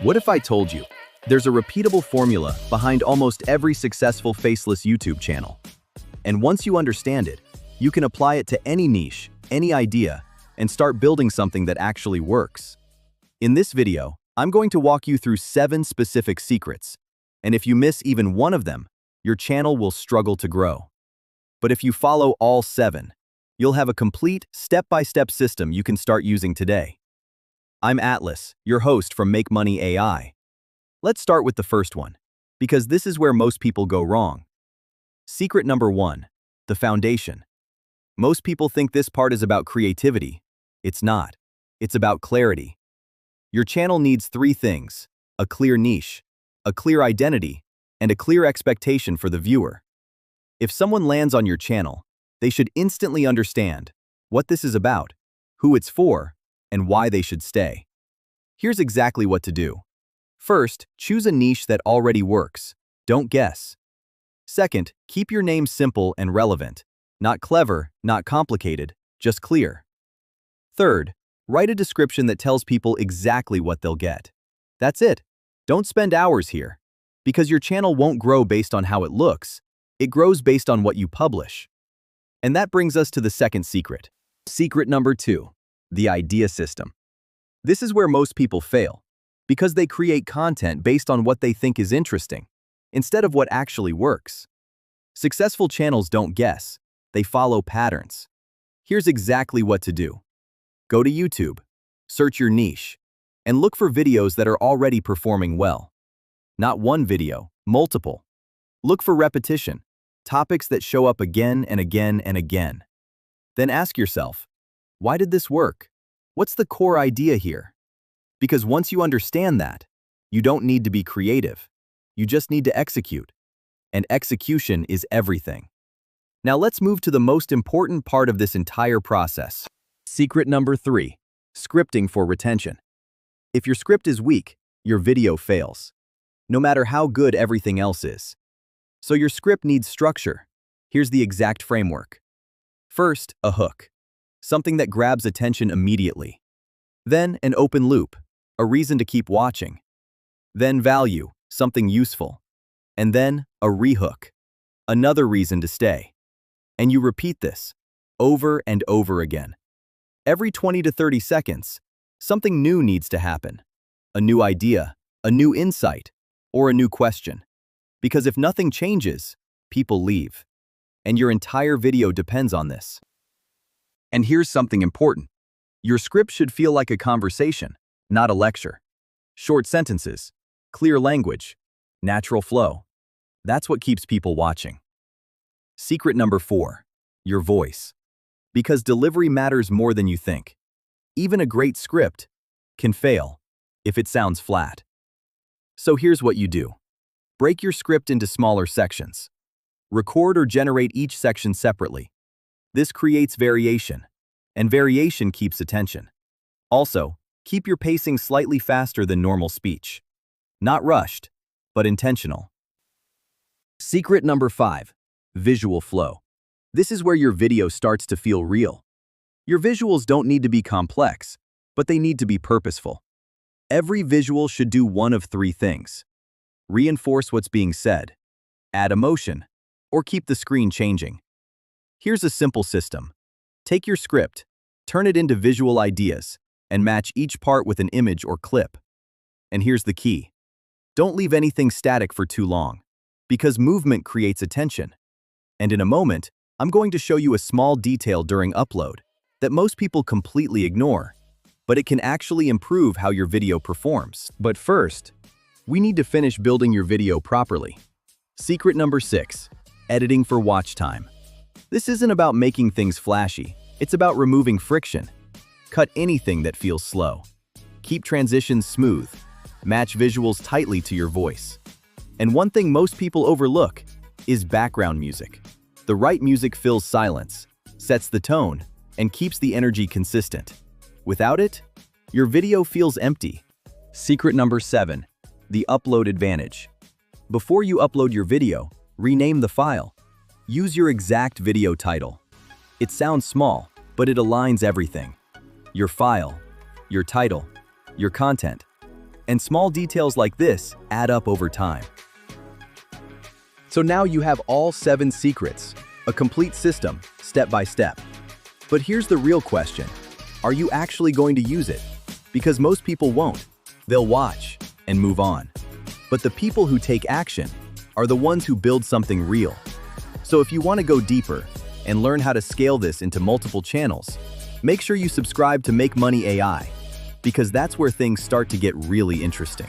What if I told you there's a repeatable formula behind almost every successful faceless YouTube channel? And once you understand it, you can apply it to any niche, any idea, and start building something that actually works. In this video, I'm going to walk you through 7 specific secrets, and if you miss even one of them, your channel will struggle to grow. But if you follow all 7, you'll have a complete, step-by-step system you can start using today. I'm Atlas, your host from Make Money AI. Let's start with the first one, because this is where most people go wrong. Secret number 1, the foundation. Most people think this part is about creativity. It's not. It's about clarity. Your channel needs 3 things: a clear niche, a clear identity, and a clear expectation for the viewer. If someone lands on your channel, they should instantly understand what this is about, who it's for, and why they should stay. Here's exactly what to do. First, choose a niche that already works. Don't guess. Second, keep your name simple and relevant. Not clever, not complicated, just clear. Third, write a description that tells people exactly what they'll get. That's it. Don't spend hours here, because your channel won't grow based on how it looks. It grows based on what you publish. And that brings us to the second secret. Secret number 2, the idea system. This is where most people fail, because they create content based on what they think is interesting, instead of what actually works. Successful channels don't guess, they follow patterns. Here's exactly what to do. Go to YouTube, search your niche, and look for videos that are already performing well. Not one video, multiple. Look for repetition, topics that show up again and again and again. Then ask yourself, why did this work? What's the core idea here? Because once you understand that, you don't need to be creative. You just need to execute. And execution is everything. Now let's move to the most important part of this entire process. Secret number 3, scripting for retention. If your script is weak, your video fails, no matter how good everything else is. So your script needs structure. Here's the exact framework. First, a hook, something that grabs attention immediately. Then, an open loop, a reason to keep watching. Then value, something useful. And then, a rehook, another reason to stay. And you repeat this over and over again. Every 20 to 30 seconds, something new needs to happen. A new idea, a new insight, or a new question. Because if nothing changes, people leave. And your entire video depends on this. And here's something important. Your script should feel like a conversation, not a lecture. Short sentences, clear language, natural flow. That's what keeps people watching. Secret number 4, your voice. Because delivery matters more than you think. Even a great script can fail if it sounds flat. So here's what you do. Break your script into smaller sections. Record or generate each section separately. This creates variation, and variation keeps attention. Also, keep your pacing slightly faster than normal speech. Not rushed, but intentional. Secret number 5, visual flow. This is where your video starts to feel real. Your visuals don't need to be complex, but they need to be purposeful. Every visual should do one of 3 things. Reinforce what's being said, add emotion, or keep the screen changing. Here's a simple system. Take your script, turn it into visual ideas, and match each part with an image or clip. And here's the key. Don't leave anything static for too long, because movement creates attention. And in a moment, I'm going to show you a small detail during upload that most people completely ignore, but it can actually improve how your video performs. But first, we need to finish building your video properly. Secret number 6, editing for watch time. This isn't about making things flashy, it's about removing friction. Cut anything that feels slow. Keep transitions smooth. Match visuals tightly to your voice. And one thing most people overlook is background music. The right music fills silence, sets the tone, and keeps the energy consistent. Without it, your video feels empty. Secret number 7, the upload advantage. Before you upload your video, rename the file. Use your exact video title. It sounds small, but it aligns everything. Your file, your title, your content. And small details like this add up over time. So now you have all 7 secrets, a complete system, step by step. But here's the real question. Are you actually going to use it? Because most people won't. They'll watch and move on. But the people who take action are the ones who build something real. So if you want to go deeper and learn how to scale this into multiple channels, make sure you subscribe to Make Money AI, because that's where things start to get really interesting.